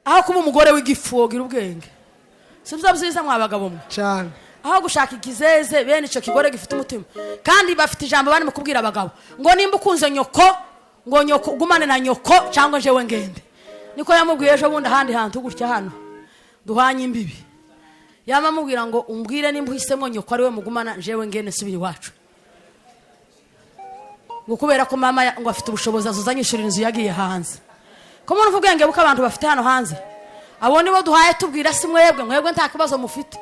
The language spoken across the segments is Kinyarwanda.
aho kuba umugore w'igifu wogira ubwenge. Sibyo byiza mwabagabo mwe cyane. aho gushaka ikizeze bene ico kigore gifite umutima kandi bafite ijambo bari mu kubwira abagabo ngo nimba ukunze nyoko ngo nyoko gumane na nyoko cyangwa jewe ngende. Niko yamubwiye ejo bundi ahandi hantu gutya hano duhanye imbibi. Yamamubwira ngo umbwire nimba uhisemo nyoko ari we mugumana jewe ngende subiri wacu. Ngo kubera ko mama ngo afite ubushobozi azuzanyishura inzu yagiye hanze. Ko muntu ubwenge buka abantu bafite hano hanze. Abo nibo duhaye tubwira si mwebwe nta kibazo mufite.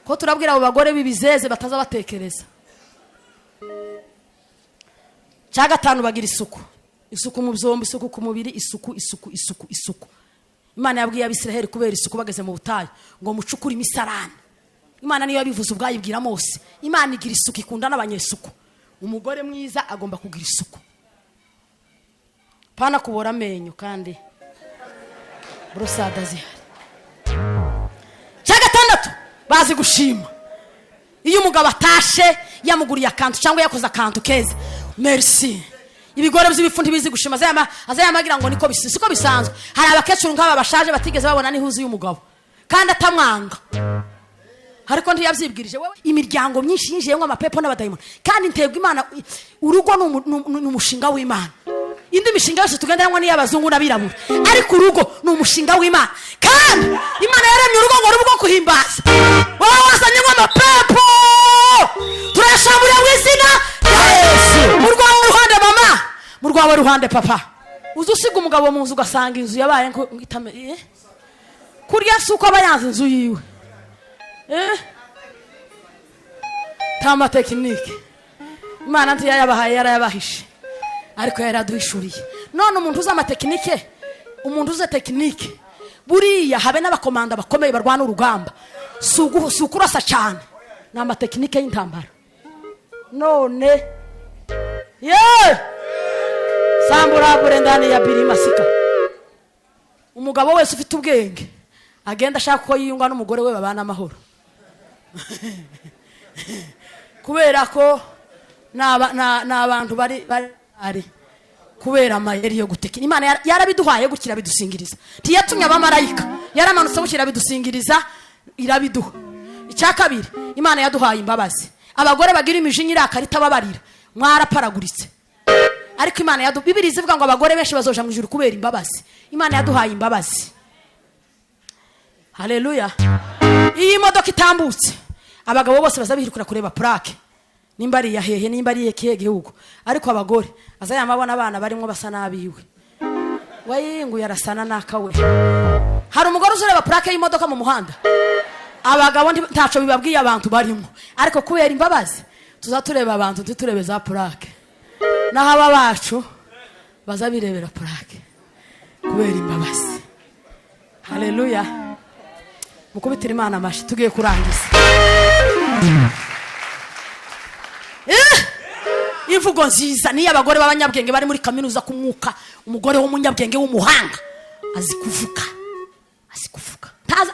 Ko turabwira abo bagore bibizeze bataza batekereza. Cya gatanu bagira isuku. Isuku mu byombi, isuku ku mubiri, isuku. Imana yabwiye Abisiraheli kubera isuku bageze mu butayu ngo mucukure imisarane. Imana niyo yabivuze ubwayibwira Mose. Imana igira isuku ikunda n'abanyesuku. Umugore mwiza agomba kugira isuku. Pana kubora amenyo kandi brosada zihari. Cya gatandatu bazi gushima. Iyo umugabo atashe yamuguriye akantu cyangwa yakoze akantu keza, merci. Ibigore by'ibifundi bizi gushima azayamagira ngo niko siko bisanzwe. Hari abakecuru nk'aba bashaje batigeze babona nihuzu y'umugabo kandi atamwanga. Hariko ntiyabyibwirije wewe. Imiryango myinshi yinjiye ngo amapepo n'abadayimoni kandi ntebwa Imana urugo n'umushinga w'Imana. Indi mishinga yose tugendanwa ni y'abazungu n'abirabura ariko urugo n'umushinga w'Imana kandi Imana yaremye urugo ngo rubugo kuhimbaza. Wowe wasanye ngo amapepo turashambura mu izina rya Yesu. Murwawe ruhande mama, murwawe ruhande papa. Uzusiga umugabo mu nzu ugasanga inzu yabaye ngitame kurya suko abayanze inzu yiwe. Tama tekinike Imana nti yabahaye yarayabahishe ariko yaraduhishuriye. None umuntu uza amatekinike, umuntu uza tekinike buriya habe n'abakomanda bakomeye barwana urugamba sukurasa cyane na amatekinike y'intambara. None sambura burendani ya biri masika. Umugabo wese ufite ubwenge agenda ashaka ko yiyunga n'umugore we babana amahoro. Kubera ko n'abantu bari kubera amayeri yo gutekina. Imana yarabiduhaye gukira bidusingiriza. Tiyatumye abamarayika yaramanutse gukira bidusingiriza irabiduha. Icya kabiri Imana yaduhaye imbabazi. Abagore bagira imijinya irakarita babarira mwaraparaguritse ariko Imana Bibiliya ivuga ngo abagore benshi bazoja mu ijuru kubera imbabazi. Imana yaduhaye imbabazi. Haleluya. Iyi modoka itambutse abagabo bose bazabihirukira kureba plaque nimba ari yahehe nimba ari yekiye gihugu ariko abagore azayamabona abana barimo basa nabiwe wayingu yarasana nakawe. Hari umugore uzureba plaque y'imodoka mu muhanda abagabo ntaco bibabwiye abantu barimo ariko kubera imbabazi tuzatureba abantu tuturebe za plaque naho aba bacu bazabirebera plaque kubera imbabazi. Haleluya. Mukubitira Imana amashi tugiye kurangiza. Imvugo nziza ni abagore b'abanyabwenge bari muri kaminuza kumwuka. Umugore w'umunyabwenge w'umuhanga azi kuvuga.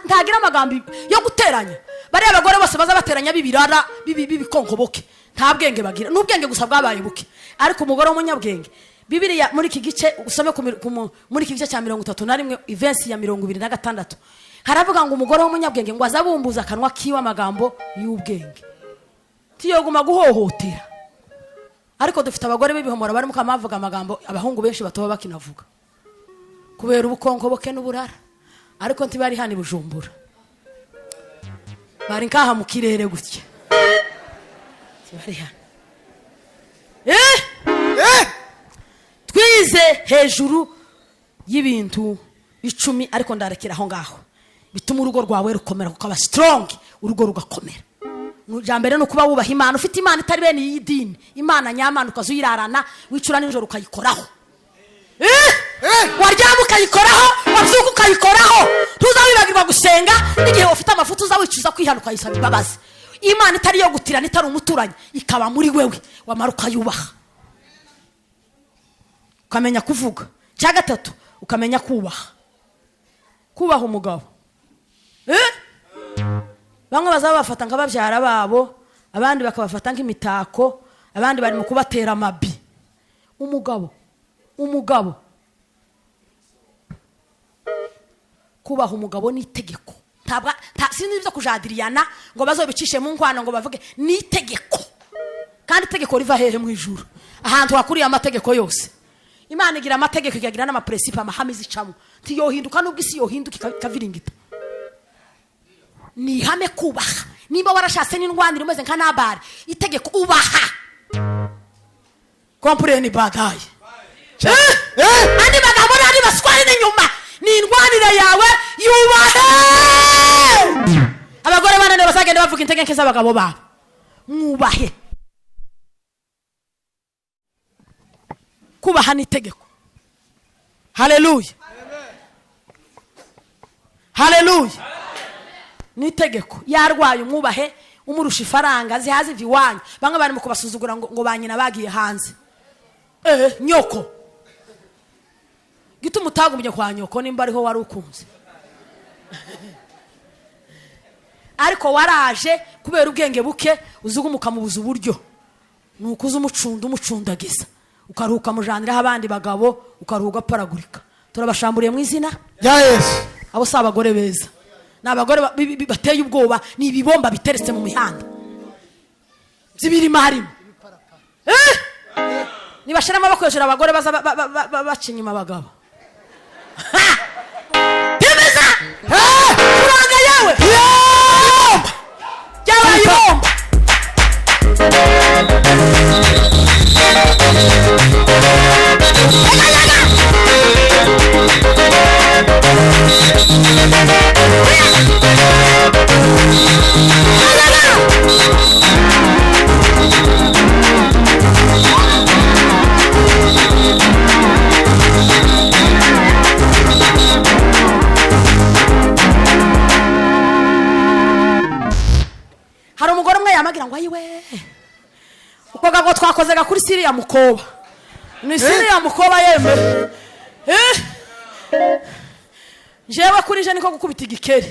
Ntagira amagambo yo guteranya. Bari abagore bose baza bateranya bibirara bibikonkoboke. Nta bwenge bagira. N'ubwenge gusa bwabaye buke. Ariko umugore w'umunyabwenge Bibiliya muri iki gice usome muri iki gice cya 31 events ya 26 haravuga ngo umugore w'umunyabwenge ngo azabumbuza akanwa kiwe amagambo y'ubwenge. Tiyoguma guhohotera. Ariko dufite abagore b'ibihomora bari mukamavuga amagambo abahungu benshi batoba bakinavuga. Kubera ubukonkoboke n'uburara. Ariko ntibari hani Bujumbura. Bari nkaha mu kirere gutya. Tibari hani. Twize hejuru y'ibintu 10 ariko ndarekera aho ngaho. Bituma urugo rwawe rukomera kukaba strong, urugo rugakomera. Jambere no kuba wubaha Imana ufite Imana itari bene y'idini. Imana nyamana ukazuyirarana wicura ninjoro ukayikoraho. Waryamu ukayikoraho, wabyuka ukayikoraho. Tuzabibagirwa gusenga n'igihe ufite amafuta uzawicuza kwihanuka yisaba imbabazi. Imana itari yo gutirana itari umuturanye ikaba muri wewe wamaruka yubaha. Ukamenya kuvuga. Cya gatatu ukamenya kubaha. Kubaha umugabo. Bamwe bazabafata nk'ababyara babo, abandi bakabafata nk'imitako, abandi bari mu kubatera amabi. Umugabo kubaha umugabo ni itegeko. Ntabwo sinzi ibyo kujadiriyana ngo bazobicishe mu nkwano ngo bavuge ni itegeko. Kandi itegeko riva hehe mu ijuru? Ahantu hakuriye amategeko yose. Imana igira amategeko ikagira n'amaprincipe amahame zicamo. Tiyohinduka nubwo isi yohinduka ikaviringita. Ni hame kubaha. Nimba warashatse n'indwanira umeze nka Nabali, itegeko ubaha. Comprene bagaye. Andi bagabo nari baswari n'inyuma. Ni indwanira yawe yubahe. Abagore banane basagenda bavuga integeke z'abagabo babo. Mwubahe. Kubaha ni itegeko. Haleluya. Haleluya. Ni itegeko. Yarwaye umwubahe, umurusha ifaranga zihaze viwanyu. Bamwe bari mu kubasuzugura ngo banyina bagiye hanze. Nyoko. Gituma utagumye kwa nyoko nimba ariho wari ukunze. Ariko waraje kubera ubwenge buke uzugumuka mu buzu buryo. Nukuza umucundagiza. Ukaruhuka mujanira abandi bagabo ukaruhuka paragurika. Turabashamburiye mu izina ya Yesu. Abo sabagore beza. Nabagore bateye ubwoba ni ibibomba biteretse mu mihanda. Zibiri marimo. Nibashira amaboko hejuru abagore baza bacinyima abagabo. Timeza! Kuranga yawe. Yawe ibomba. Hari umugore umwe yamagira ngo ayiwe ukoga ngo twakozega kuri Siriya mukoba. Ni Siriya mukoba yembe. Jewe kuri je niko gukubita igikeri.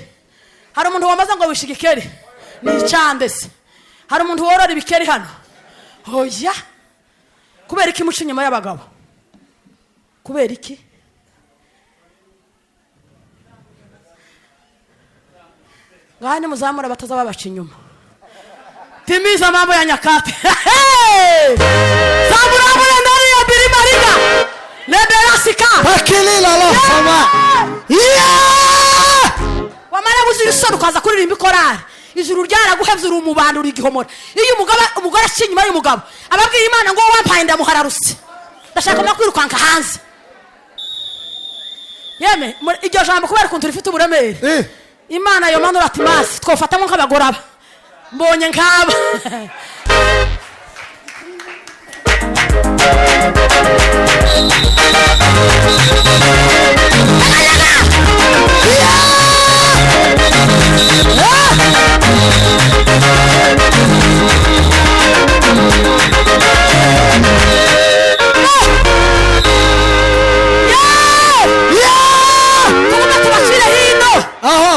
Hari umuntu wamaza ngo wishiga igikeri ni cyandese. Hari umuntu worora ibikeri hano. Hoya. Kubera iki muci nyuma y'abagabo? Kubera iki? Ngani muzamura batazaba baca inyuma. Timiza mambo ya nyakati. Zamura ndani ya Birimarina. Leberasika. Bakilila lo sama. Wamara buzira isoro kaza kuririmba ikorari. Ijuru ryaraguhevye uri umubandura igihomora. Iyo umugore akinyuma y'umugabo ababwiye Imana ngo wampaye ndamuhararutse. Ndashaka makwirukanka hanze. Yeme iryo jambo kubera kuntu rifite uburemere. Imana yo manura ati masi twofatamo nk'abagoraba. Mbonye nkaba.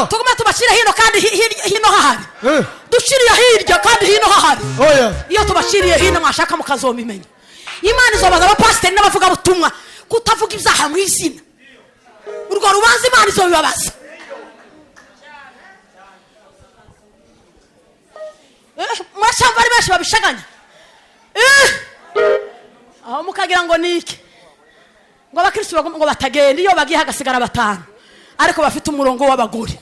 Tuguma tubashira hino kandi hino hahari. Dushiriye hirya kandi hino hahari. Iyo tubashiriye hino mwashaka mukazomimenya. Imana izobaza abapasiteri n'abavuga butumwa kutavuga ibyaha mu izina. Urwo rubanza Imana izobibabaza. Mwashamba ari benshi babishaganya. Aho mukagira ngo niki. Ngo abakristo ngo batagenda iyo bagiye hagasigara batanu. Ariko bafite umurongo w'abagore.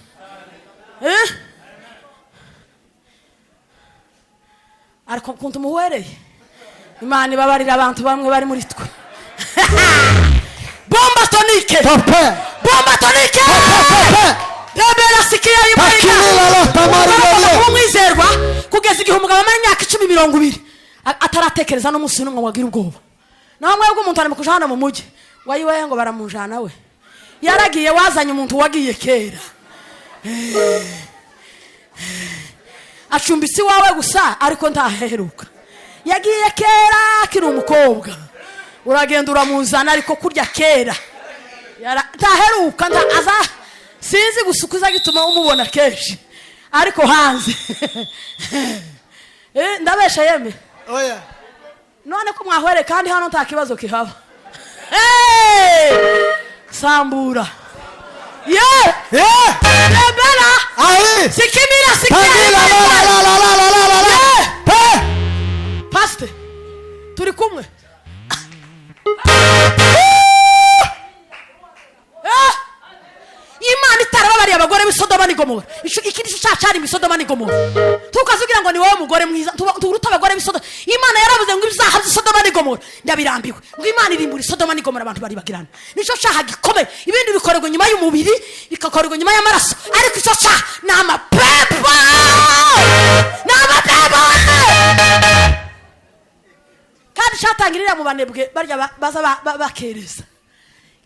Ariko kuntu muwereye Imana ibabarira abantu bamwe bari muri twe. Bomba tonike. Bomba tonike. Debera sikia y'Imana. Umwizerwa kugeza igihe umugabo amara imyaka 10-20 ataratekereza n'umunsi n'umwe wagira ubwoba. Naho mwebwe umuntu ari mu kujana mu mujyi. Wayiwe ngo baramujana we. Yaragiye wazanye umuntu wagiye kera. Acumbitsi wawe gusa ariko ntaheruka. Yagiye kera kiri umukobwa. Uragenda uramuzana ariko kurya kera. Ntaheruka aza sinzi gusukuza gituma umubona kenshi. Ariko hanze. Ndabesha yeme. Oya. None ko mwahwere kandi hano nta kibazo kihaba. Sambura. Yeah. Yeah. Bela. Ahí. Sikimira Tranquila. La. Hey. Pastor. Turi kumwe. Imana itarababariye abagore b'Isodoma n'Igomora. Ikindi cyacari mu Sodoma n'Igomora. Tukazugira ngo ni wowe mugore mwiza. Turuta abagore b'Isodoma. Imana yaravuze ngo ibyaha by'Isodoma n'Igomora ndabirambiwe. Ngo Imana irimbura Isodoma n'Igomora abantu bari bagirana. Nico cyaha gikomeye. Ibindi bikorerwa nyuma y'umubiri, bikakorerwa nyuma y'amaraso. Ariko ico cyaha ni amapepo. Kandi cyatangirira mu banebwe barya baza bakereza.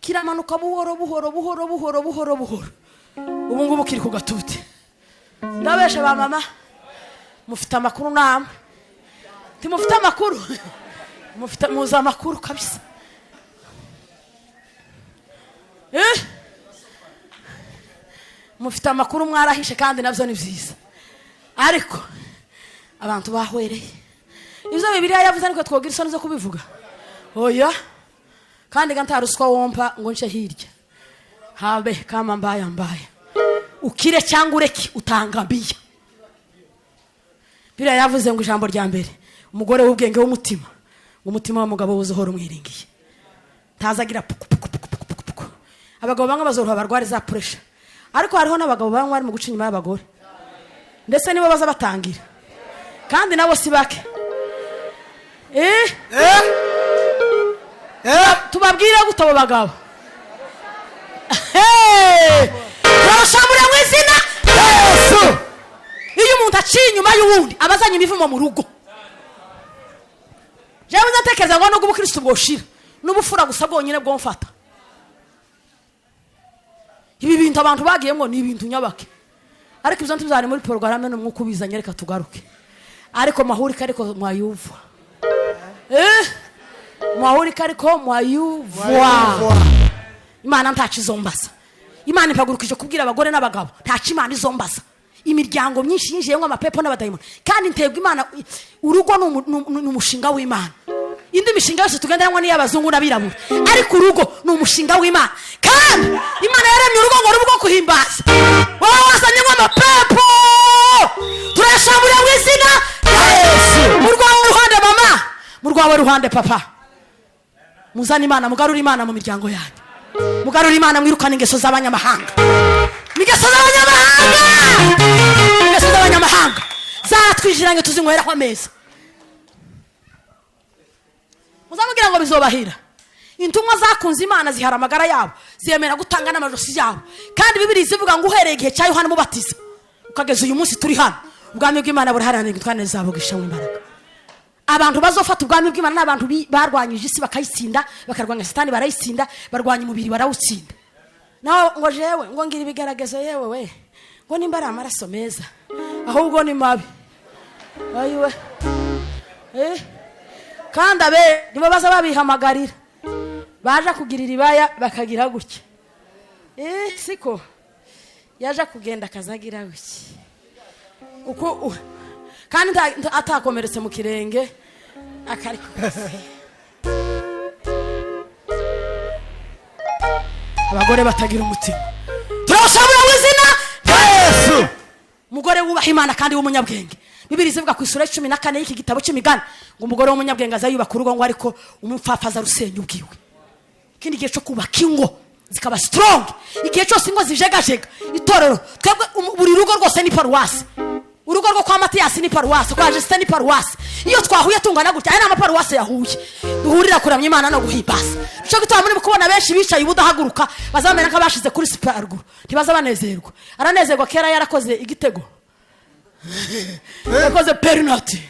Kiramanuka buhoro. Ubu ngubu kiri ku gatute. Ndabeshe ba mama. Mufite amakuru namwe. Timufite amakuru. Mufite muza amakuru kabisa. Mufite amakuru mwarahishe kandi navyo ni vyiza. Ariko abantu bahwereye. Ibyo Bibiliya yavuze ariko twogira isoni zo kubivuga. Oya. Kandi ganta ruswa wompa ngo nce hirya. Habe kama mbaya. Ukire cyangwa ureke utangambiye. Bibiliya yavuze ngo ijambo rya mbere. Umugore w'ubwenge w'umutima. Umutima w'umugabo wuzuhora umwiringiye. Tazagira puku. Abagabo bamwe bazoroha barware za pressure. Ariko hariho n'abagabo bamwe bari mu guca inyuma y'abagore. Ndetse nibo baza batangira. Kandi nabo si bake. Tubabwira gutabo bagabo. Turashambura mu izina Yesu. Iyo umuntu aciye inyuma y'uwundi abazanye imivumo mu rugo. Jewe ndatekereza ngo no gubukristo bwoshira. N'ubufura gusa bwonyine bwo mfata. Ibi bintu abantu bagiye ngo ni ibintu nyabake. Ariko ibyo ntibizari muri programme no mwuko bizanye reka tugaruke. Ariko mahurika ariko mwayuva. Mwahurika ariko mwayuva. Imana ntacizombaza. Imana ipagurukije kubwira abagore n'abagabo ntaci Imana izombaza. Imiryango myinshi yinjiye ngo amapepo n'abadayimoni. Kandi ntego Imana urugo n'umushinga w'Imana. Indi mishinga yose tugendanwa ni y'abazungu n'abirabura. Ariko urugo n'umushinga w'Imana. Kandi Imana yaremye urugo ngo rubugo kuhimbaza. Wowe wasanye ngo amapepo. Turashambura mu izina Yesu. Murwawe ruhande mama. Murwawe ruhande papa. Muzana Imana mugarura Imana mu miryango yanyu. Mugarura Imana mwirukana ingeso z'abanyamahanga. Ingeso z'abanyamahanga. Zatwijiranye tuzinyweraho ameza. Muzamugira ngo bizobahira. Intumwa zakunze Imana zihara amagara yabo. Ziyemera gutanga n'amajosi yabo. Kandi Bibiliya ivuga ngo uhereye igihe cya Yohana Mubatiza ukageza uyu munsi turi hano. Ubwami bw'Imana buraharanirwa kandi zabugisha mu imbaraga. Abantu bazofata ubwami bw'Imana n'abantu barwanyije isi bakayitsinda, bakarwanya Satani barayisinda, barwanya umubiri barawutsinda. Naho ngo jewe ngo ngira ibigaragazo yewe we. Ngo nimba ari amaraso meza. Ahubwo ni mabi. Ayiwe. Kandi nibo baza babihamagarira. Baje kugirira ibaya bakagira gutya. Siko. Yaje kugenda kazagira gutya. Uko kandi atakomeretse mu kirenge akari abagore batagira umutima. Turashobora wizina Yesu. Mugore wubaha Imana kandi w'umunyabwenge. Bibiliya ivuga ku isura 14 y'iki gitabo cy'imigani ngo umugore w'umunyabwenge azayubaka urugo ngo ariko umupfafaza rusenya ubwiwe. Kindi gihe cyo kubaka ingo zikaba strong. Igihe cyose ingo zijegajega. Itorero twebwe buri rugo rwose ni paruwasi. Urugo rwo kwa Matiyasi ni paruwasi, kwa Justin ni paruwasi. Iyo twahuye tungana gutya ari n'amaparuwasi yahuye. Duhurira kuramya Imana no guhimbaza. Cyo gituma muri kubona benshi bicaye ubudahaguruka bazamera nka bashize kuri sipargu. Ntibaza banezerwa. Aranezerwa kera yarakoze igitego. Yakoze penalty.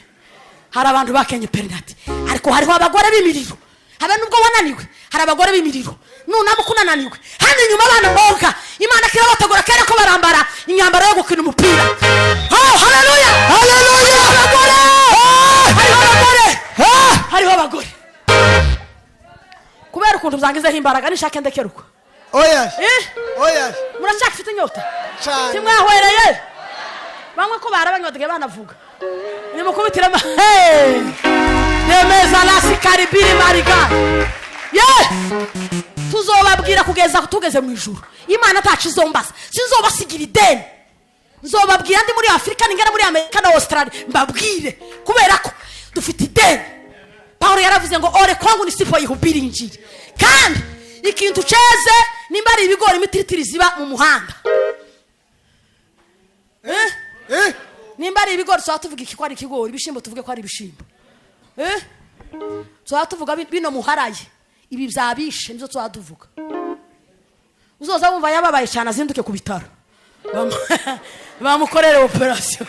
Hari abantu bakenye penalty. Ariko hariho abagore b'imiriro. Habe nubwo wananiwe. Hari abagore b'imiriro. Nunamo kunananiwe. Handi nyuma abana bonka. Imana kira bategura kera ko barambara imyambaro yo gukina umupira. Oh haleluya. Haleluya. Hariho abagore. Kubera ukuntu byangizeho imbaraga nishake ndekeruko. Oya. Oya. Murashaka fite inyota. Cyane. Timwahwereye. Bamwe ko barabanyodege banavuga. Ni mukubitira Nemeza la sikaribiri mariga. Yes. tuzobabwira kugeza tugeze mu ijuru. Imana tacu izombaza sinzobasigira ideni, nzobabwira ndi muri Afrika ningana muri Amerika na Australia mbabwire kubera ko dufite ideni. Paulo yaravuze ngo ore kwangu nisipoyihubiri injili. Kandi ikintu ceze nimba ari ibigori imitiritiri ziba mu muhanda. Nimba ari ibigori so tuvuga iki ko ari ikigori, ibishimbo tuvuge ko ari ibishimbo. So tuvuga bino muharaye ibi byabishe nizo tuvuga. Uzoza wumva yababaye cyane azinduke ku bitaro bamukorere operation.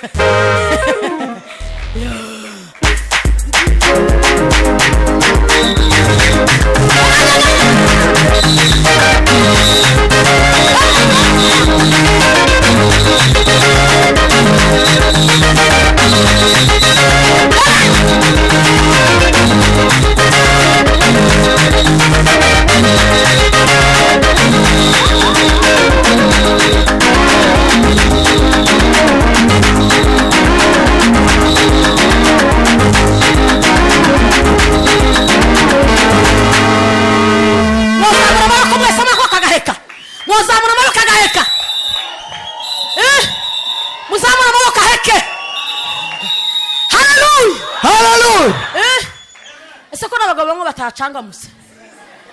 Ese ko nabagabo bamwe batacanga musa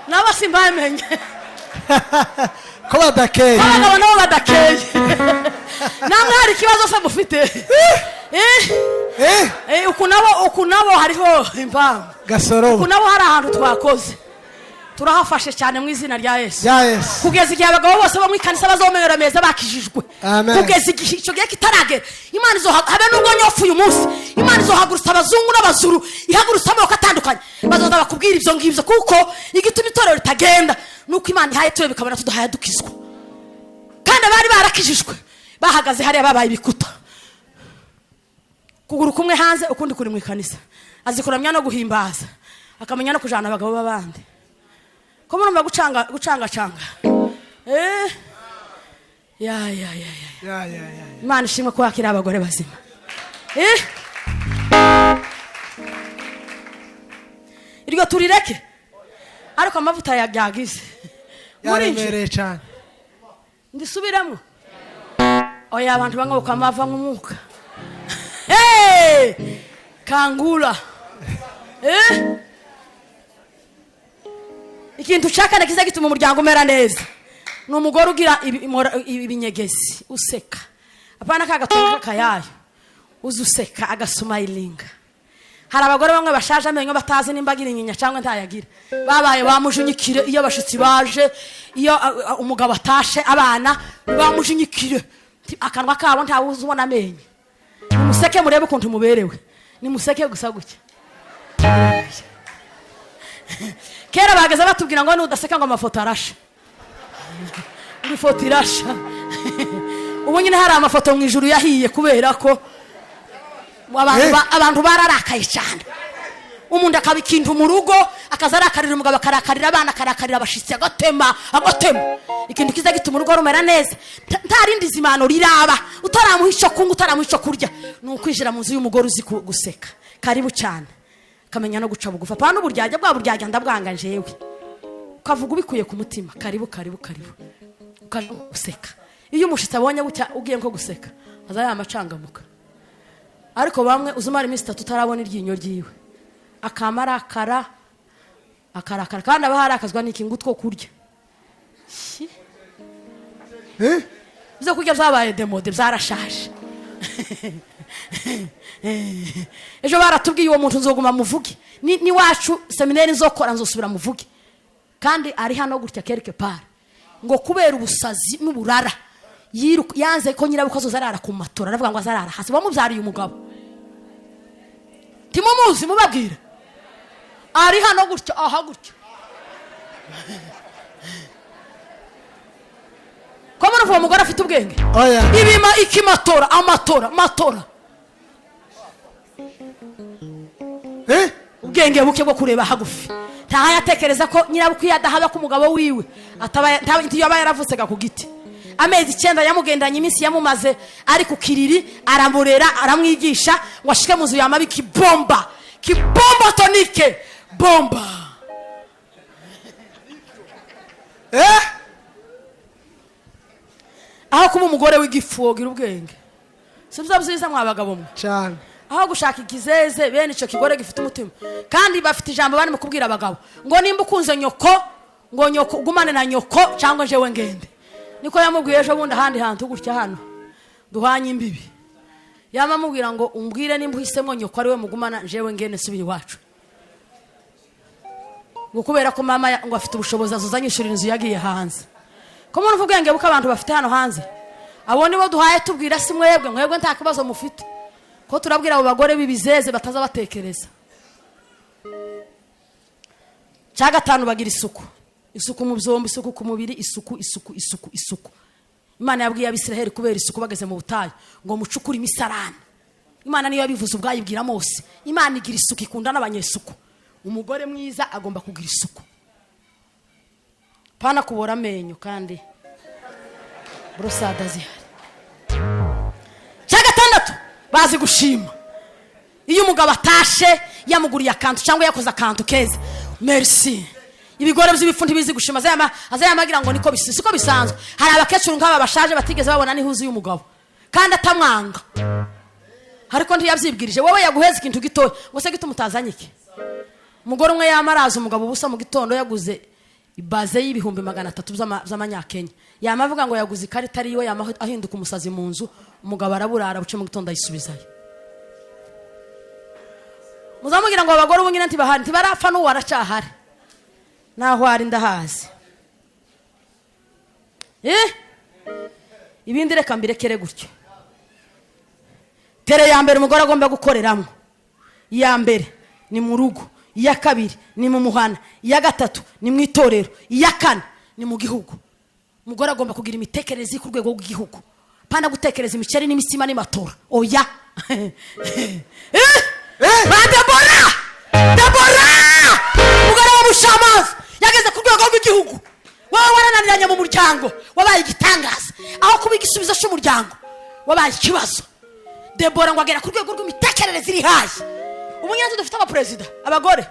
naba simbamenye ko badakeye abagabo nabo badakeye namwe hari ikibazo se mufite ukunabo hariho impamvu gasoro ukunabo hari ahantu twakoze turahafashe cyane mu izina rya Yesu. Yes. Kugeza igihe abagabo bose bo mu ikanisa bazomera meza bakijijwe. Kugeza igihe cyo gihe kitaragera Imana izo habe nubwo nyofu uyu munsi Imana izo hagurutsa abazungu n'abazuru ihagurutsa amoko atandukanye bazoza bakubwira ibyo ngibyo kuko igituma itorero litagenda nuko Imana ihaye tuwe bikabona tudahaye dukizwa. Kandi bari barakijijwe bahagaze hari ababaye ibikuta kuguru kumwe hanze ukundi kuri mu ikanisa azikuramya no guhimbaza akamenya no kujana abagabo babandi ko murumva gucanga ya Imana ishimwe ko akira abagore bazima iryo turireke ariko amavuta yagyagize yaremereye cyane ndisubiramo oya abantu banga ukamava nk'umwuka kangula ikintu cyakane kiza gituma umuryango umera neza n'umugore ugira ibinyegezi useka apana kagatunga kayayo uzuseka agasumayilinga. Hari abagore bamwe bashaje amenyo batazi nimbagira inyinya cyangwa ntayagira babaye bamujunyikire iyo bashitsi baje iyo umugabo atashe abana bamujunyikire akanwa kabo ntawuzi ubona amenyo. Nimuseke murebe ukuntu muberewe nimuseke gusa gutya. Kera bageze batubwira ngo nudaseka ngo amafoto arasha. Uri foto irasha. Ubu nyine hari amafoto mu ijuru yahiye kubera ko abantu bararakaye cyane. Umuntu akabikintu mu rugo akazarakarira umugabo akarakarira abana akarakarira abashitsi agatema. Ikintu kiza gituma urugo rumera neza. Ntarindi zimano riraba utaramuhisha kungu utaramuhisha kurya nukwijira mu nzu y'umugore uzi guseka. Karibu cyane. Kamenya no guca bugufa pana uburyajya bwa buryajya ndabwanga njewe ukavuga ubikuye ku mutima karibu useka. Iyo umushitsi abonye gutya ugiye nko guseka azayamacangamuka. Ariko bamwe uzumara iminsi 3 utarabona iryinyo ryiwe akamarakara kandi abaharakazwa n'iki ngutwo kurya bizo kurya byabaye demode byarashaje. Ejo baratubwiye uwo muntu nzoguma muvuge ni wacu seminari nzokora nzosubira muvuge kandi ari hano gutya quelque part ngo kubera ubusazi n'uburara yanze ko nyirabukozo zarara ku matora aravuga ngo azarara hasi bamubyariye umugabo timumuzi mubabwira ari hano gutya aha gutya ko muravuga umugore afite ubwenge ibima ikimatora amatora ubwenge buke bwo kureba hagufi ntahayatekereza ko nyirabukwiye adahaba ku mugabo wiwe yaba yaravutse ku giti amezi 9 yamugendanye iminsi yamumaze ari ku kiriri aramurera aramwigisha ngo ashike muzu yamabi kibomba tonike bomba aho kuba umugore w'igifu wogira ubwenge si byo byiza mwa bagabo mwe cyane aho gushaka ikizeze bene icyo kigore gifite umutima kandi bafite ijambo bari mu kubwira abagabo ngo nimba ukunze nyoko ngo nyoko ugumane na nyoko cyangwa jewe ngende niko yamubwiye ejo bundi ahandi hantu gutya hano duhanye imbibi yamamubwira ngo umbwire nimba uhisemo nyoko ari we mugumana jewe ngende subira iwacu ngo kubera ko mama ngo afite ubushobozi azuzanye ishuri inzu yagiye hanze ko muntu ubwenge buko abantu bafite hano hanze abo nibo duhaye tubwira si mwebwe nta kibazo mufite ko turabwira abo bagore b'ibizeze bataza batekereza cya gatanu bagira isuku mu byombi isuku ku mubiri isuku Imana yabwiye Abisiraheli kubera isuku bageze mu butayu ngo mucukure imisarani Imana niyo yabivuze ubwayibwira Mose Imana igira isuku ikunda n'abanyesuku umugore mwiza agomba kugira isuku pana kubora amenyo kandi brosada zihari cya gatandatu bazi gushima iyo umugabo atashe yamuguriye akantu cyangwa yakoze akantu keza merci ibigore by'ibifu ntibizi gushima azayamagira ngo niko siko bisanzwe hari abakecuru nk'aba bashaje batigeze babona n'ihuzi y'umugabo kandi atamwanga ariko ntiyabyibwirije wowe yaguheza ikintu gitoya ngo se gito mutazanye iki umugore umwe yamaraza umugabo ubusa mu gitondo yaguze ibaze y'ibihumbi 300 z'amanyakenya yamavuga ngo yaguze ikarita ariyo ahinduka umusazi mu nzu umugabo araburara buce mu gitondo ayisubizayo muzamugira ngo abagore ubu nyine ntibahari ntibarapfa n'uwo aracahari naho ari ndahazi ibindi reka mbirekere gutyo tere ya mbere umugore agomba gukoreramo iya mbere ni mu rugo iya kabiri ni mu muhana iya gatatu ni mu itorero iya kane ni mu gihugu umugore agomba kugira imitekerereze ku rwego rw'igihugu pana gutekereza imiceri n'imisima n'amatora oya Debora umugore w'umushamazi yageze ku rwego rw'igihugu wowe warananiranye mu muryango wabaye igitangaza aho kuba igisubizo cy'umuryango wabaye ikibazo Debora ngo agera ku rwego rw'imitekerereze iri hasi umunyanzu dufite abaperezida abagore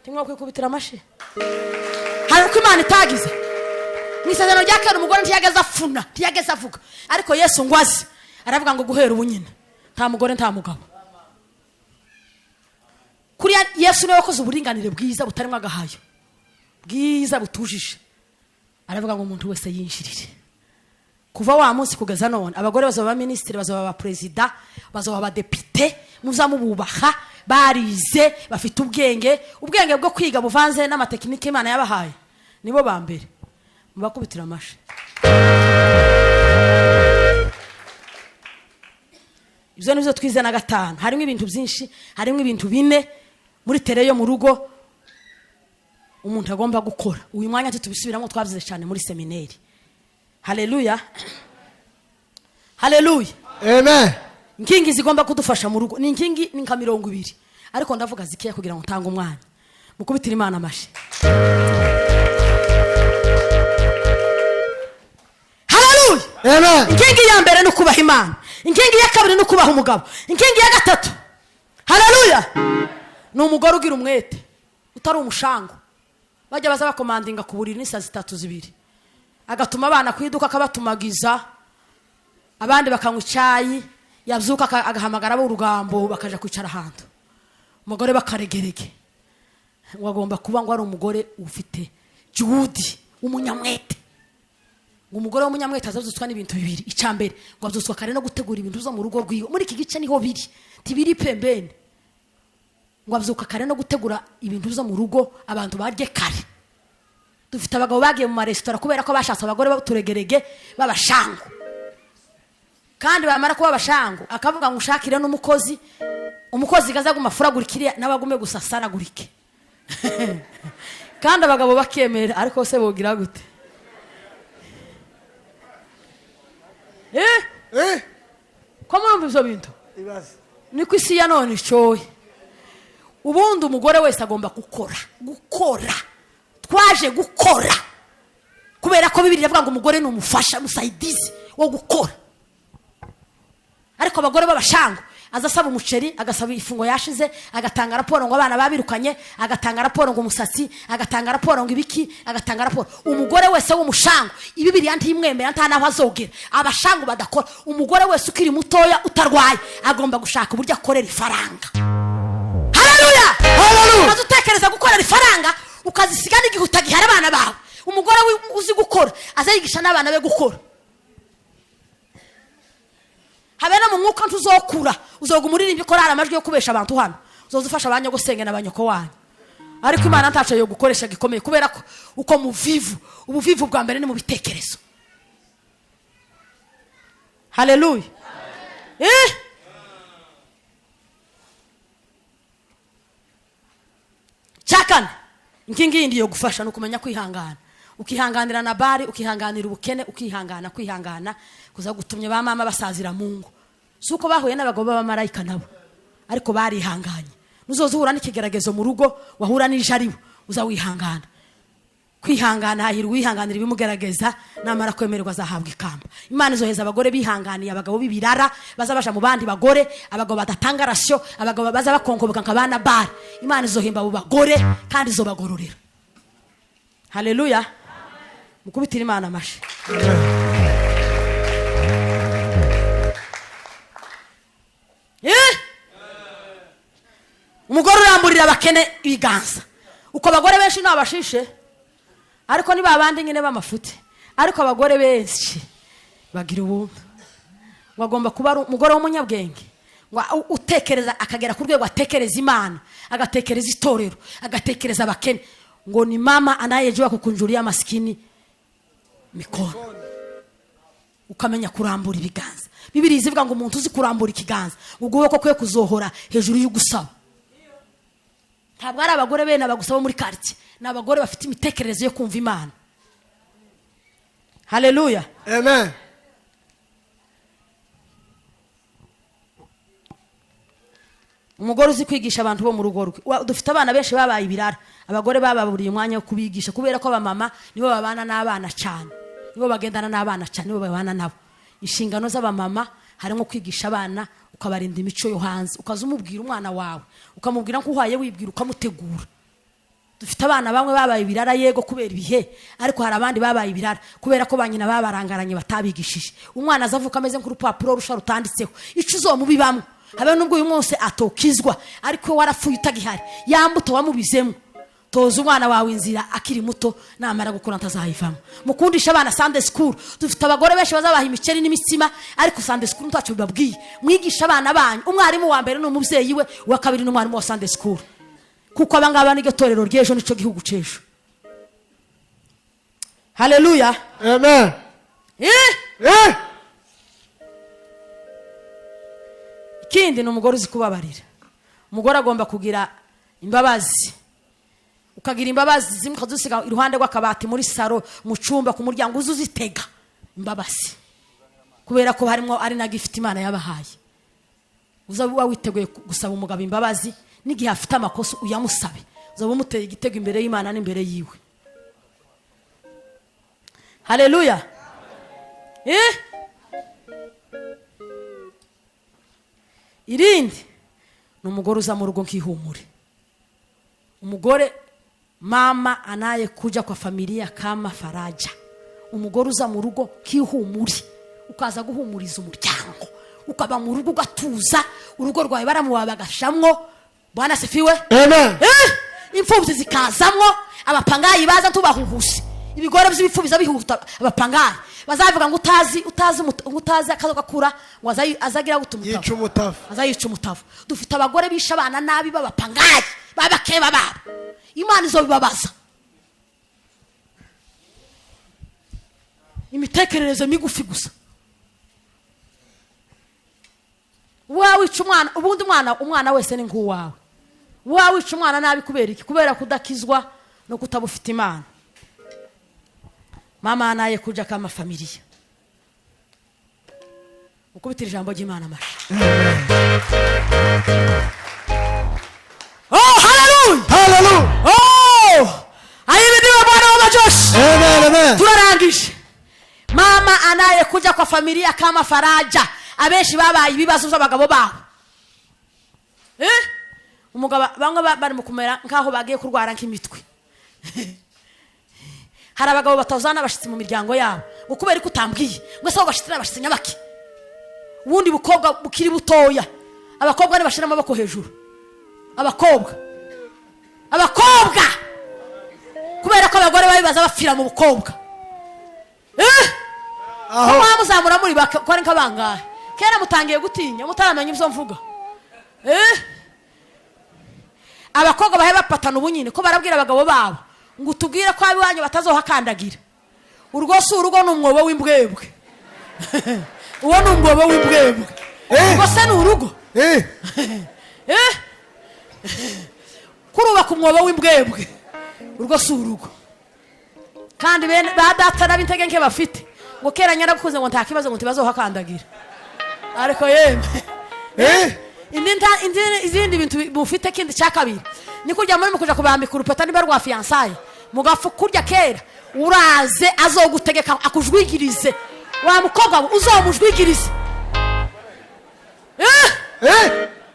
timwe kwikubitira amashi hari uko Imana itagize nisezerano rya kera umugore ntiyageze afuna ntiyageze avuga ariko Yesu ngwazi aravuga ngo guhera ubunyine nta mugore nta mugabo kuri Yesu niwe wakoze uburinganire bwiza butarimo agahayo bwiza butujije aravuga ngo umuntu wese yinjirire kuva wa munsi kugeza none abagore bazaba ministre bazaba president bazaba abadepite muzamububaha barize bafite ubwenge bwo kwiga buvanze n'amatekinike Imana yabahaye nibo ba mbere mubakubitira amashi ibyo nizo twize na gatanu harimo ibintu byinshi harimo ibintu bine muri tere yo mu rugo umuntu agomba gukora uyu mwanya tubisubiramo twabyize cyane muri seminari haleluya amen inkingi zigomba kudufasha mu rugo ni inkingi ni nka 20 ariko ndavuga zikiye kugira ngo ntange umwanya mukubitira Imana amashi haleluya amen inkingi ya mbere no kubaha Imana inkingi ya kabiri no kubaha umugabo inkingi ya gatatu haleluya ni umugore ugira umwete utari umushango bajya baza bakomandinga ku buriri n'isa 3 agatuma abana kwiduka akabatumagiza abandi bakanywa icyayi yabyuka agahamagara abo urugambo bakaja kwicara ahantu umugore bakaregerege wagomba kuba ngo ari umugore ufite juhudi umunyamwete ngo umugore w'umunyamwete azazutswa n'ibintu bibiri icambere ngo azutswa kare no gutegura ibintu zo mu rugo rwiwe muri iki gice niho biri tibiri pembeni ngo abyuka kare no gutegura ibintu zo mu rugo abantu barye kare dufite abagabo bagiye mu maresitora kubera ko bashatse abagore baturegerege babashango kandi bamara kuba abashango akavuga ngo ushakire n'umukozi gaza gumafuragurikire n'abagume gusasaragurike kandi abagabo bakemera ariko se bogira gute ko murumva ivyo bintu niko isi ya none icoye ubundi umugore wese agomba gukora twaje gukora kubera ko Bibiliya ivuga ngo umugore ni umufasha musaidizi wo gukora ariko abagore babashango azasaba umuceri, agasaba ifungo yashize, agatanga raporo ngo abana babirukanye, agatanga raporo ngo umusatsi, agatanga raporo ngo ibiki, agatanga raporo. Umugore wese w'umushango Bibiliya ntimwemera nta naho azogera. Abashango badakora. Umugore wese ukiri mutoya utarwaye agomba gushaka uburyo akorera ifaranga. Haleluya, haleluya. Utekereza gukorera ifaranga ukazisiga n'igihe utagihara abana bawe. Umugore uzi gukora azayigisha n'abana be gukora. Habena mu mwuka ntuzokura, uzogumuririmbye korara amajwi yo kubesha abantu hano, uzozufasha abanyo gusenge n'abanyoko wanyu. Ariko Imana ntaco yo gukoresha gikomeye kubera ko uko ubuvivu bwa mbere ni mu bitekerezo. Haleluya. Chakane inkingi ndiyo gufasha no kumenya kwihangana. Ukihanganira na bari, ukihanganira ubukene, kwihangana kuza gutumye ba mama basazira Mungu. Suko bahuye n'abagabo b'abamarayika nabo, ariko barihanganye. Nuzozuhura n'ikigeragezo mu rugo, wahura n'ijariwe, uzawihangana. Kwihangana hahirwa wihanganira ibimugerageza, namara kwemererwa azahabwa ikamba. Imana izoheza abagore bihanganiye abagabo b'ibirara, bazabasha mu bandi bagore, abagabo badatanga rasyo, abagabo baza bakonkoboka nk'abana bari. Imana izohemba abo bagore kandi izobagororera. Haleluya. Mukubitira Imana amashi. Umugore uramburira abakene ibiganza. Uko abagore benshi n'abashishe, ariko ni babandi nyine b'amafuti. Ariko abagore benshi bagira ubuntu. Wagomba kuba umugore w'umunyabwenge, ngo utekereza akagera ku rwego atekereza Imana, agatekereza itorero, agatekereza abakene. Ngo ni mama anayejua kukunjulia maskini mikono. Ukamenya kurambura ibiganza. Bibiliya ivuga ngo umuntu uzi kurambura ikiganza ubwo kwe kuzohora hejuru y'ugusaba. Ntabwo ari abagore bene abagusaba muri quartier, n'abagore bafite imitekerereze yo kumva Imana. Haleluya. Amen. Umugore uzi kwigisha abantu bo mu rugo rwe. Dufite abana benshi babaye ibirara. Abagore bababuriye umwanya wo kubigisha kubera ko abamama nibo babana n'abana cyane. Nibo bagendana n'abana cyane, nibo babana nabo. Inshingano z'abamama harimo kwigisha abana, ukabarinda imico yo hanze, ukazumubwira umwana wawe, ukamubwira ko uhaye wibwira ukamutegura. Dufite abana bamwe babaye ibirara yego kubera ibihe, ariko hari abandi babaye ibirara kubera ko banyina babarangaranye batabigishije. Umwana azavuka ameze nk'urupapuro rusha rutanditseho ico uzomubibamwe. Habe nubwo uyu munsi atokizwa, ariko warafuye utagihari, yambuto wamubizemo. Toza umwana wawe inzira akiri muto, namara gukura ntazahivamo. Mukundisha abana Sunday school. Dufite abagore benshi bazabaha imiceri n'imitsima, ariko Sunday school ntacyo bibabwiye. Mwigisha abana banyu. Umwarimu wa mbere n'umubyeyi we, wa kabiri n'umwarimu wa Sunday school. Kuko abangaba ni getorero ryejo nico gihugu cejo. Haleluya. Amen. Ikindi ni umugore uzi kubabarira. Umugore agomba kugira imbabazi. Ukagira imbabazi zimwe ukadusiga iruhande rw'akabati muri saro, mu cyumba, ku muryango uzuzitega imbabazi. Kubera ko harimo ari na gift Imana yabahaye. Uzaba witeguye gusaba umugabo imbabazi, n'igihe afite amakosa uyamusabe. Uzaba umuteye igitego imbere y'Imana n'imbere yiwe. Haleluya. Irindi ni umugore uza mu rugo nk'ihumure. Umugore mama anayekuja kwa familia kama faraja. Umugore uza mu rugo nk'ihumure, ukaza guhumuriza umuryango, ukaba mu rugo ugatuza, urugo rwawe baramubabagashamwo. Bwana sifiwe. Amen. Imfubyi zikazamwo, abapangayi baza tubahuhuse. Ibigore by'ibipfubiza bihuta abapangayi. Bazavuga ngo utazi akazoka kura, ngo azagira gutumutavu. Yica umutavu. Azayica umutavu. Dufite abagore bisha abana nabi babapangayi, babakeba babo. Imana izobibabaza. Imitekerereze migufi gusa. Wica umwana, ubundi umwana wese ni nk'uwawe. Wica umwana nabi kubera iki? Kubera kudakizwa no kutabufite Imana. Mama anaye kuja kama familia. Ukubitira ijambo ry'Imana amashi. Oh, hallelujah. Hallelujah. Oh! Ayibidiwe Bwana wa majoshi. Amen, amen. Turarangije. Mama anaye kuja kwa familia kama faraja. Abenshi babaye ibibazo by'abagabo bawe. umugabo bamwe bari mu kumera nkaho bagiye kurwara nk'imitwe. Hari abagabo batazana abashitsi mu miryango yabo ngo kubera ko utambwiye ngo se abashitsi n'abashitsi nyabaki. Ubundi bukobwa bukiri butoya abakobwa ne bashira amaboko hejuru. Abakobwa kubera ko abagore babibaza bafira mu bukobwa. Aho muzamura muri bakora nk'abangahe kera mutangiye gutinya mutaramenya ibyo mvuga. Abakobwa bahe bapatana ubunyine ko barabwira abagabo babo ngo tubwire ko abiwanyu batazohakandagira. Urwo si urugo n'umwobo w'imbwebwe. Uwo n'umwobo w'imbwebwe. Ubwo se ni urugo. Kuruba ku mwobo w'imbwebwe. Urwo si urugo. Kandi bene badata n'abintege nke bafite ngo kera nyarakuze ngo ntakibazo ngo tibazohakandagira. Ariko yemwe izindi bintu bufite kindi cyakabiri ni kurya muri mukuja kubambika urupeta niba rwa fiançailles mugafu kurya kera uraze azogutegeka akujwigirize wa mukobwa uzomujwigirize.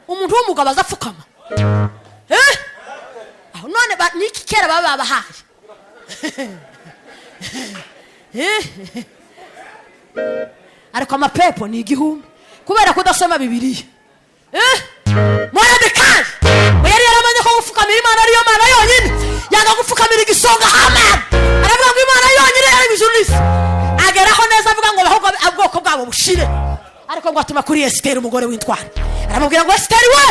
Umuntu w'umugabo azapfukama. Aho none niki kera baba bahaye. Ariko amapepo ni igihumbi kubera kudasoma Bibiliya. Moradekayi yari yaramanye ko gufukamira Imana ariyo Mana yonyine yanga gufukamira igisonga Haman. Aravuga ngo Imana yonyine yari bijurisi ageraho neza avuga ngo bahubwo abwoko bwabo bushire. Ariko ngo atuma kuri Esther umugore w'intwari aramubwira ngo Esther we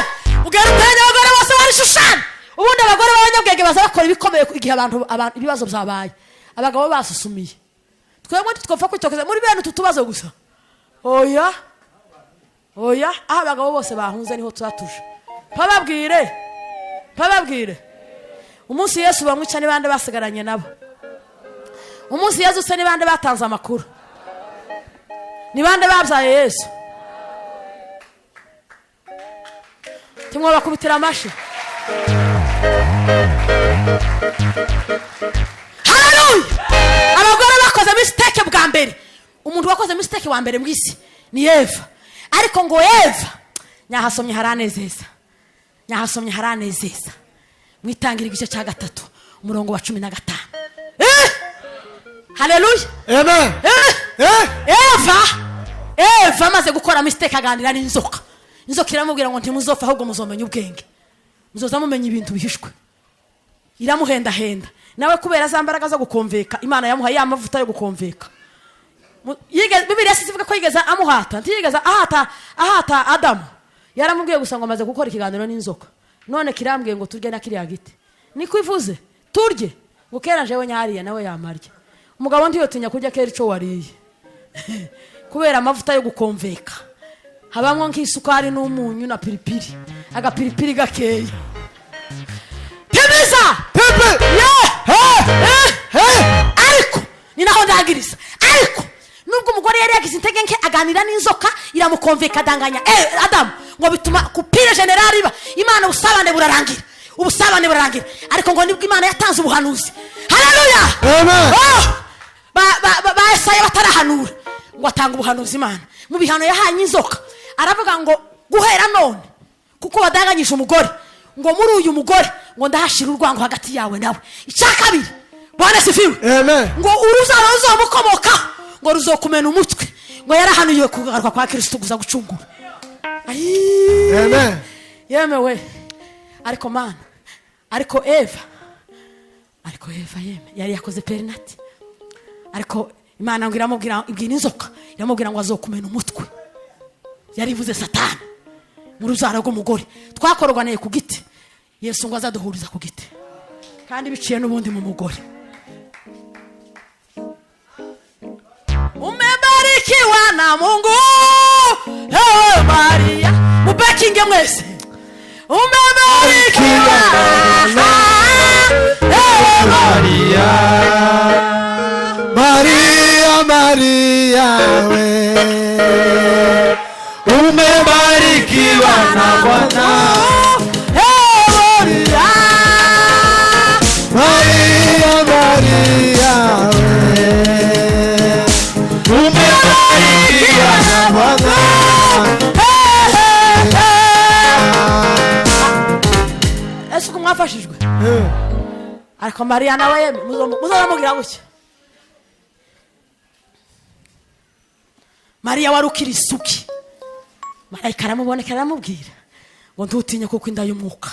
ugera utanye abagore bose bari Shushani. Ubundi abagore b'abanyabwenge baza bakora ibikomeye igihe abantu ibibazo byabaye abagabo basusumiye. Twebwe twopfa kwitokeza muri bene tutubazo gusa. Oya aho abagabo bose bahunze niho turatuje. Pababwire umunsi Yesu bamwica ni bande basigaranye nabo. Umunsi Yesu se ni bande batanze amakuru. Ni bande babyaye Yesu. Timwe bakubitira amashi. Hallelujah. Abagore bakoze mistake bwa mbere. Umuntu wakoze mistake wa mbere mwisi ni Eva. Ariko ngo Eva nyahasomye haranezeza mwitangira igice cya 3 umurongo wa 15. Hallelujah. Amen. Eva maze gukora mistake aganira n'inzoka. Inzoka iramubwira ngo ntimuzopfa ahubwo muzomenya ubwenge. Muzoza mumenya ibintu bihishwe. Iramuhenda nawe kubera zambaraga zo gukomveka Imana yamuhaye amavuta yo gukomveka. Bibiliya sivuga ko yigeza amuhata ntiyigeza ahata Adamu. Yaramubwiye gusa ngo amaze gukora ikiganiro n'inzoka. None kirambwiye ngo turye na kiriya giti. Niko ivuze turye ngo kera jewe nyariye nawe yamarye. Umugabo ntiyotinya kurya kera ico wariye. Kubera amavuta yo gukomveka. Habamwe nk'isukari n'umunyu na piripiri. Agapiripiri gakeya. Tebeza pepe ariko ni naho ndagiriza. Ariko nubwo umugore yari yagize intege nke aganira n'inzoka iramukomveka danganya Adamu ngo bituma kupira generali ba Imana ubusabane burarangira. Ariko ngo nibwo Imana yatanze ubuhanuzi. Hallelujah. Amen. Ba Yesaya batarahanura ngo atanga ubuhanuzi Imana mu bihano yahanye inzoka. Aravuga ngo guhera none kuko badanganyije umugore ngo muri uyu mugore ngo ndahashira urwango hagati yawe nawe. Icyakabiri Bwana sifiwe. Amen. Ngo uruzaro ruzomukomoka ngo ruzokumena umutwe ngo yarahanuye kugaruka kwa Kristo guza gucungura. Amen. Yemewe. Ariko Eva yari yakoze perinati. Ariko Imana ngo iramubwira ibwira inzoka iramubwira ngo azokumena umutwe. Yari ivuze Satani mu ruzaro rw'umugore twakorwaneye ku giti. Yesu ngo azaduhuriza ku giti kandi biciye n'ubundi mu mugore. Umebarikiwa na Mungu Maria mubakinge mwese. Umebarikiwa Maria we umebarikiwa na Bwana. Maria we umebarikiwa na Bwana. wafashijwe ariko Mariya nawe muzamubwira gutya Mariya wari ukiri isuki marayika aramubonekera aramubwira ngo ntutinye kuko inda y'umwuka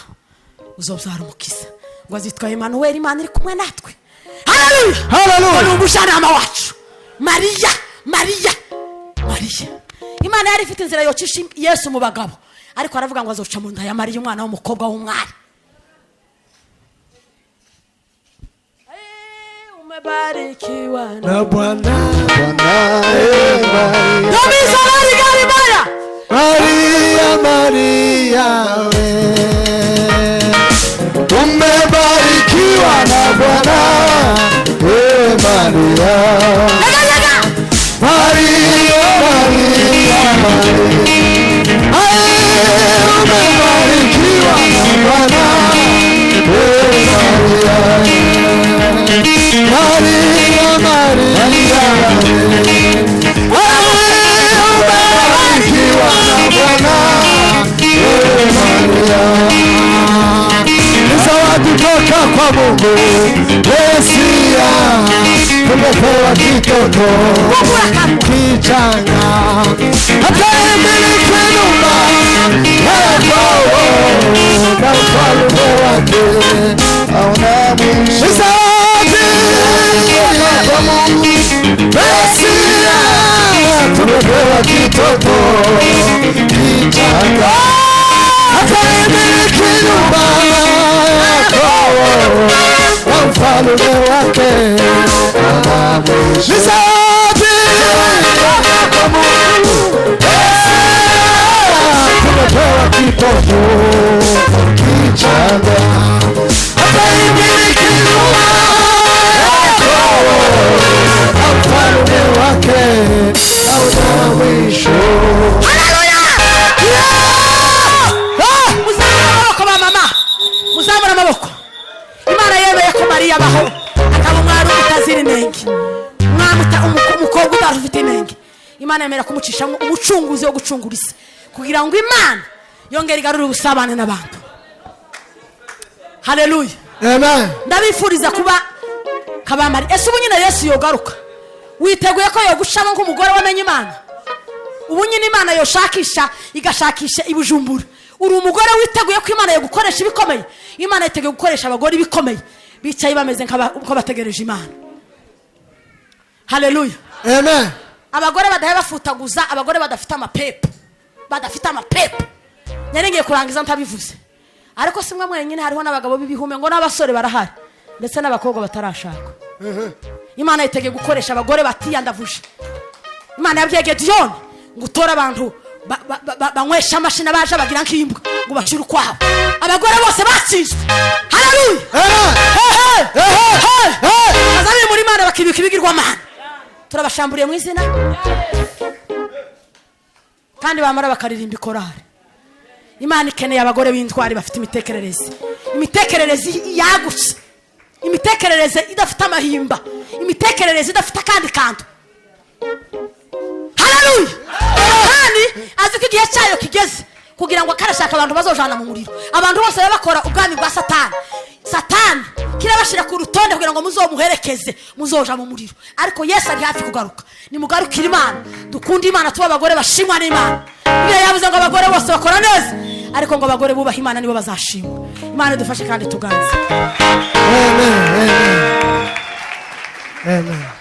uzobyara umukiza ngo azitwa Emmanuel Imana iri kumwe natwe haleluya haleluya ni umujyanama wacu Mariya Imana yari ifite inzira yocisha Yesu mu bagabo ariko aravuga ngo azoca mu nda ya Mariya umwana w'umukobwa w'umwari umebarikiwa na Bwana Maria we umebarikiwa na Bwana Maria umebarikiwa na Bwana kutoka kwa Mungu Mesia tumepewa kitoto kichanga hata imiliki nyumba yako na ufalme wake hauna mwisho kwa Mungu Mesia tumepewa kitoto kichanga hata imiliki nyumba mfalme wake nisabi kwa Mungu tumepewa kitoto kichanga hata imiliki nyumba mfalme wake hauna mwisho. Haleluya! Muzamura amaboko Imana yemeye ko Mariya abaho akaba umwari utazira inenge umukobwa udafite inenge Imana yemera kumucisha umucunguzi wo gucungura isi kugira ngo Imana yongere igarure ubusabane n'abantu. Haleluya amen. Ndabifuriza kuba kabamari ese ubu nyine Yesu yogaruka witeguye ko yogushama nk'umugore wamenye Imana ubu nyine Imana yoshakisha igashakisha ibujumbura uri umugore witeguye ko Imana yo gukoresha ibikomeye Imana yiteguye gukoresha abagore bikomeye bicaye bameze nk'uko bategereje Imana. Haleluya amen. Abagore badahe bafutaguza abagore badafite amapepo nyanengeye kurangiza ntabivuze ariko simwe mwenyine hariho n'abagabo bibihume ngo n'abasore barahari ndetse n'abakobwa batarashaka Imana yiteguye gukoresha abagore batiyandavuje Imana yabwiye Gideon ngo utore abantu banywesha amashina baje bagira nk'imbwa ngo bashire kwabo abagore bose batsinzwe. Haleluya azari muri Imana bakibika ibigirwa Imana turabashamburiye mu izina kandi bamara bakaririmba ikorari. Imana ikeneye abagore b'intwari bafite imitekerereze yagutse imitekerereze idafite amahimba imitekerereze idafite akandi kantu. Haleluya kandi azi ko igihe cyayo kigeze kugira ngo akarashaka abantu bazojana mu muriro abantu bose bakora ubwami bwa Satani kirabashira ku rutonde kugira ngo muzomuherekeze muzoja mu muriro ariko Yesu ari hafi kugaruka nimugarukira Imana dukunda Imana tuba abagore bashimwa n'Imana biye yavuze ngo abagore bose bakora neza ariko ngo abagore bubaha Imana nibo bazashimwa. Imana dufashe kandi tuganze. Amen.